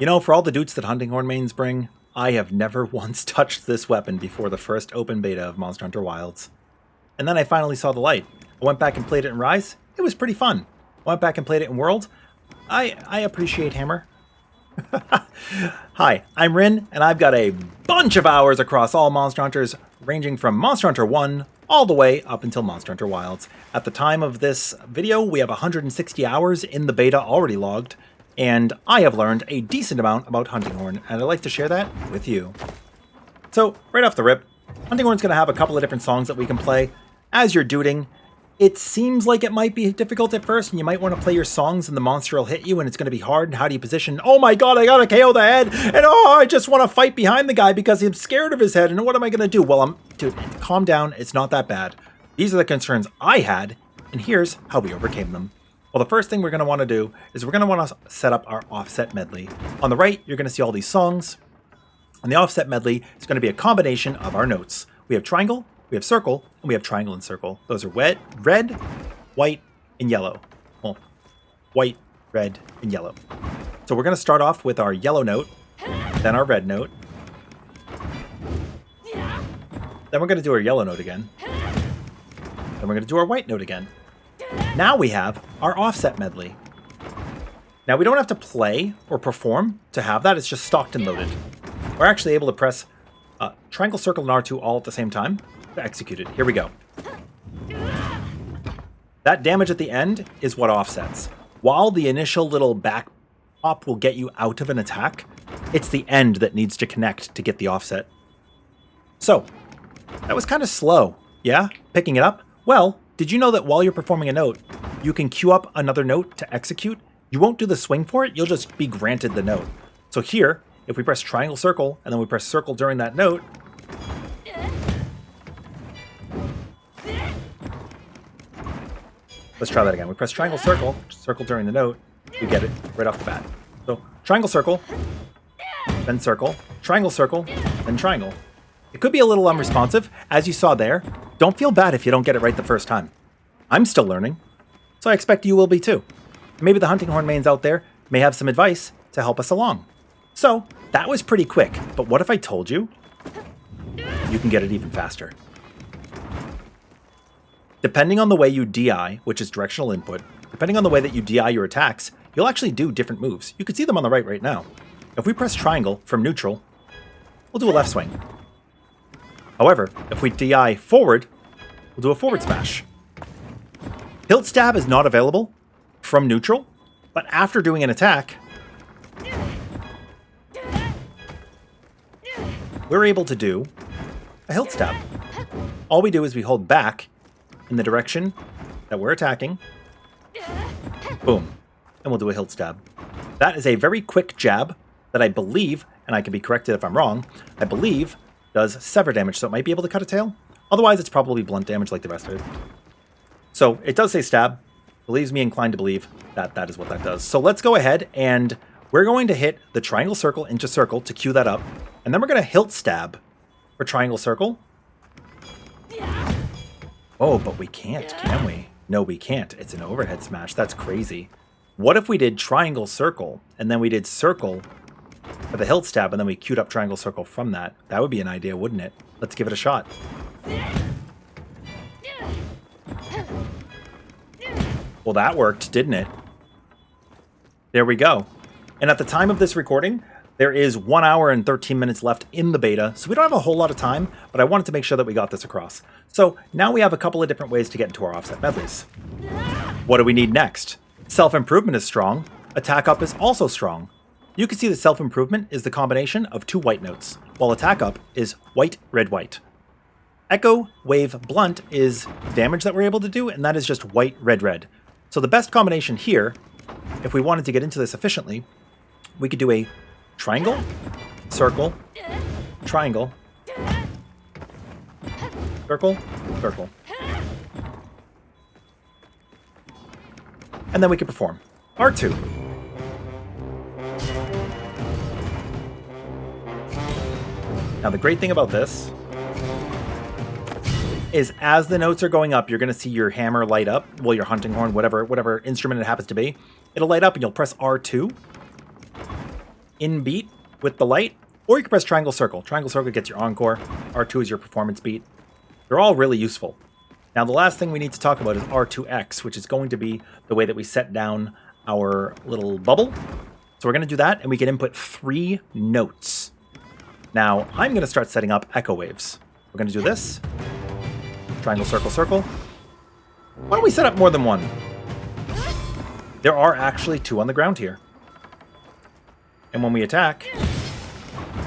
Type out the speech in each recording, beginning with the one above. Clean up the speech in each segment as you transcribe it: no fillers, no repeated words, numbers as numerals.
You know, for all the doots that hunting horn mains bring, I have never once touched this weapon before the first open beta of Monster Hunter Wilds. And then I finally saw the light. I went back and played it in Rise. It was pretty fun. I went back and played it in World. I appreciate Hammer. Hi, I'm Rin, and I've got a bunch of hours across all Monster Hunters, ranging from Monster Hunter 1 all the way up until Monster Hunter Wilds. At the time of this video, we have 160 hours in the beta already logged, and I have learned a decent amount about Hunting Horn, and I'd like to share that with you. So, right off the rip, Hunting Horn's going to have a couple of different songs that we can play. As you're duding, it seems like it might be difficult at first, and you might want to play your songs and the monster will hit you and it's going to be hard. And how do you position? Oh my god, I gotta KO the head! And oh, I just want to fight behind the guy because I'm scared of his head. And what am I going to do? Well, dude, calm down. It's not that bad. These are the concerns I had, and here's how we overcame them. Well, the first thing we're going to want to do is we're going to want to set up our offset medley. On the right, you're going to see all these songs. And the offset medley is going to be a combination of our notes. We have triangle, we have circle, and we have triangle and circle. Those are red, white, and yellow. Well, white, red, and yellow. So we're going to start off with our yellow note, then our red note. Then we're going to do our yellow note again. Then we're going to do our white note again. Now we have our offset medley. Now we don't have to play or perform to have that. It's just stocked and loaded. We're actually able to press triangle, circle, and R2 all at the same time to execute it. Here we go. That damage at the end is what offsets. While the initial little back pop will get you out of an attack, it's the end that needs to connect to get the offset. So, that was kind of slow, yeah? Picking it up? Well, did you know that while you're performing a note, you can queue up another note to execute? You won't do the swing for it, you'll just be granted the note. So here, if we press triangle, circle, and then we press circle during that note, let's try that again. We press triangle, circle during the note, we get it right off the bat. So triangle, circle, then triangle, then triangle. It could be a little unresponsive, as you saw there. Don't feel bad if you don't get it right the first time. I'm still learning, so I expect you will be too. Maybe the hunting horn mains out there may have some advice to help us along. So, that was pretty quick, but what if I told you you can get it even faster? Depending on the way you DI, which is directional input, depending on the way that you DI your attacks, you'll actually do different moves. You can see them on the right now. If we press triangle from neutral, we'll do a left swing. However, if we DI forward, we'll do a forward smash. Hilt stab is not available from neutral, but after doing an attack, we're able to do a hilt stab. All we do is we hold back in the direction that we're attacking. Boom. And we'll do a hilt stab. That is a very quick jab that I believe, and I can be corrected if I'm wrong, I believe does sever damage, so it might be able to cut a tail. Otherwise, it's probably blunt damage like the rest of it. So it does say stab. Believes me inclined to believe that that is what that does. So let's go ahead and we're going to hit the triangle, circle into circle to cue that up. And then we're going to hilt stab for triangle, circle. Oh, but we can't, can we? No, we can't. It's an overhead smash. That's crazy. What if we did triangle, circle, and then we did circle for the hilt stab, and then we queued up triangle, circle from that? That would be an idea, wouldn't it? Let's give it a shot. Well, that worked, didn't it? There we go. And at the time of this recording, there is 1 hour and 13 minutes left in the beta, so we don't have a whole lot of time, but I wanted to make sure that we got this across. So now we have a couple of different ways to get into our offset medleys. What do we need next? Self-improvement is strong. Attack up is also strong. You can see that self-improvement is the combination of two white notes, while attack up is white, red, white. Echo, wave, blunt is damage that we're able to do, and that is just white, red, red. So the best combination here, if we wanted to get into this efficiently, we could do a triangle, circle, triangle, circle, circle. And then we could perform R2. Now the great thing about this is as the notes are going up, you're going to see your hammer light up, well, your hunting horn, whatever instrument it happens to be. It'll light up and you'll press R2. in beat with the light, or you can press triangle circle. Triangle circle gets your encore. R2 is your performance beat. They're all really useful. Now, the last thing we need to talk about is R2X, which is going to be the way that we set down our little bubble. So we're going to do that, and we can input 3 notes. Now, I'm going to start setting up echo waves. We're going to do this. Triangle, circle, circle. Why don't we set up more than 1? There are actually 2 on the ground here. And when we attack,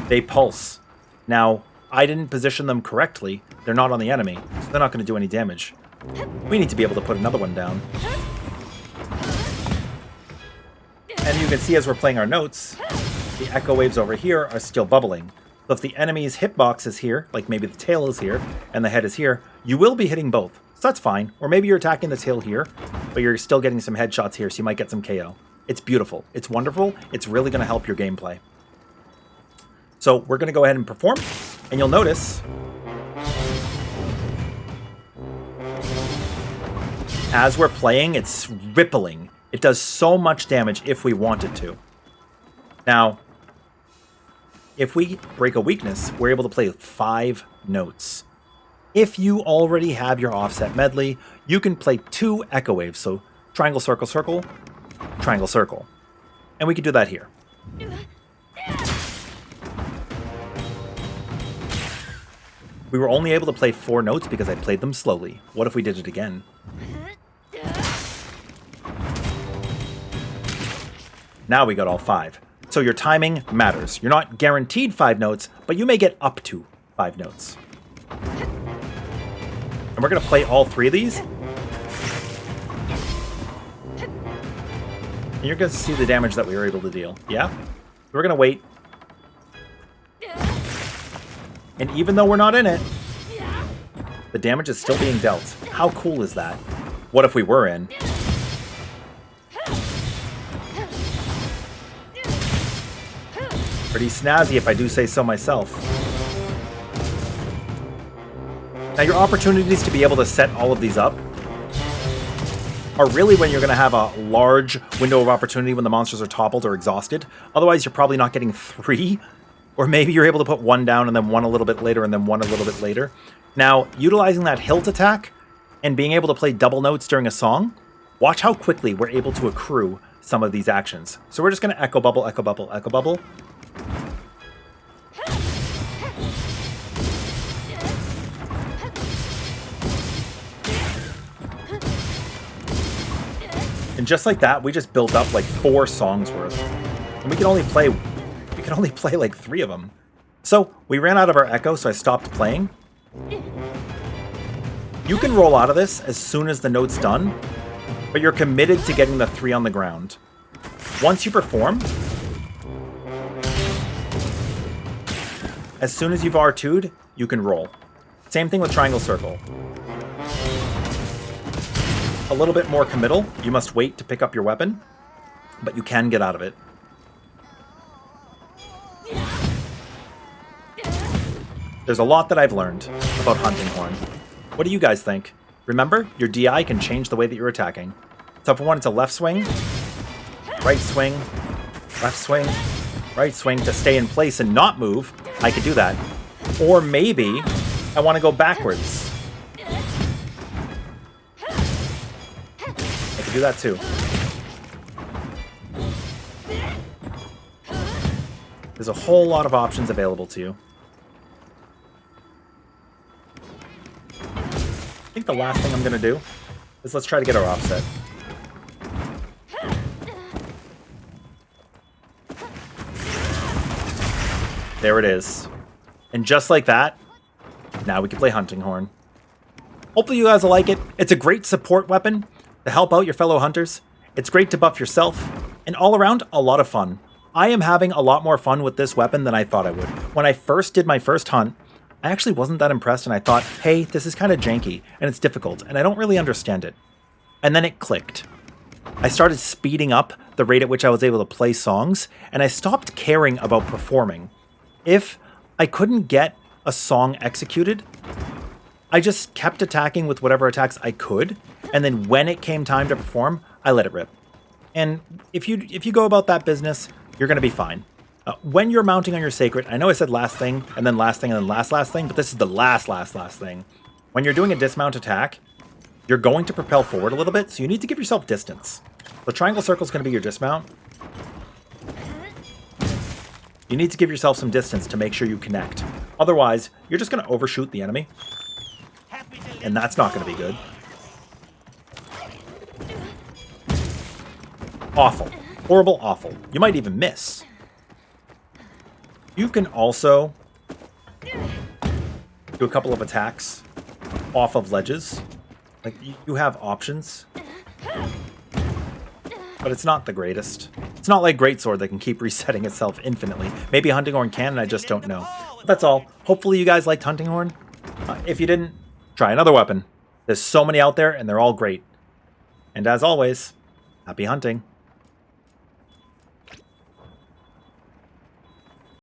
they pulse. Now, I didn't position them correctly. They're not on the enemy, so they're not going to do any damage. We need to be able to put another one down. And you can see as we're playing our notes, the echo waves over here are still bubbling. So if the enemy's hitbox is here, like maybe the tail is here, and the head is here, you will be hitting both. So that's fine. Or maybe you're attacking the tail here, but you're still getting some headshots here, so you might get some KO. It's beautiful. It's wonderful. It's really going to help your gameplay. So we're going to go ahead and perform, and you'll notice as we're playing, it's rippling. It does so much damage if we want it to. Now, if we break a weakness, we're able to play 5 notes. If you already have your offset medley, you can play 2 echo waves. So triangle, circle, circle, triangle, circle. And we can do that here. We were only able to play 4 notes because I played them slowly. What if we did it again? Now we got all 5. So your timing matters. You're not guaranteed 5 notes, but you may get up to 5 notes. And we're going to play all 3 of these. And you're going to see the damage that we were able to deal. Yeah? We're going to wait. And even though we're not in it, the damage is still being dealt. How cool is that? What if we were in? Pretty snazzy if I do say so myself. Now your opportunities to be able to set all of these up are really when you're going to have a large window of opportunity when the monsters are toppled or exhausted. Otherwise, you're probably not getting 3. Or maybe you're able to put 1 down and then 1 a little bit later and then 1 a little bit later. Now, utilizing that hilt attack and being able to play double notes during a song, watch how quickly we're able to accrue some of these actions. So we're just going to echo bubble, echo bubble, echo bubble. And just like that, we just built up like 4 songs worth. And we can only play like 3 of them. So we ran out of our echo, so I stopped playing. You can roll out of this as soon as the note's done, but you're committed to getting the 3 on the ground. Once you perform, as soon as you've R2'd, you can roll. Same thing with triangle circle. A little bit more committal. You must wait to pick up your weapon, but you can get out of it. There's a lot that I've learned about hunting horn. What do you guys think? Remember, your DI can change the way that you're attacking. So if I wanted to left swing, right swing, right swing to stay in place and not move, I could do that. Or maybe I want to go backwards. I could do that too. There's a whole lot of options available to you. I think the last thing I'm going to do is let's try to get our offset. There it is. And just like that, now we can play hunting horn. Hopefully you guys will like it. It's a great support weapon to help out your fellow hunters. It's great to buff yourself, and all around, a lot of fun. I am having a lot more fun with this weapon than I thought I would. When I first did my first hunt, I actually wasn't that impressed, and I thought, hey, this is kind of janky, and it's difficult, and I don't really understand it. And then it clicked. I started speeding up the rate at which I was able to play songs, and I stopped caring about performing. If I couldn't get a song executed, I just kept attacking with whatever attacks I could, and then when it came time to perform, I let it rip. And if you go about that business, you're going to be fine. When you're mounting on your sacred, I know I said last thing, and then last thing, and then last thing, but this is the last thing. When you're doing a dismount attack, you're going to propel forward a little bit, so you need to give yourself distance. The triangle circle is going to be your dismount. You need to give yourself some distance to make sure you connect. Otherwise, you're just going to overshoot the enemy. And that's not going to be good. Awful. Horrible, awful. You might even miss. You can also do a couple of attacks off of ledges. Like, you have options. But it's not the greatest. It's not like Greatsword that can keep resetting itself infinitely. Maybe Hunting Horn can, and I just don't know. But that's all. Hopefully you guys liked Hunting Horn. If you didn't, try another weapon. There's so many out there, and they're all great. And as always, happy hunting.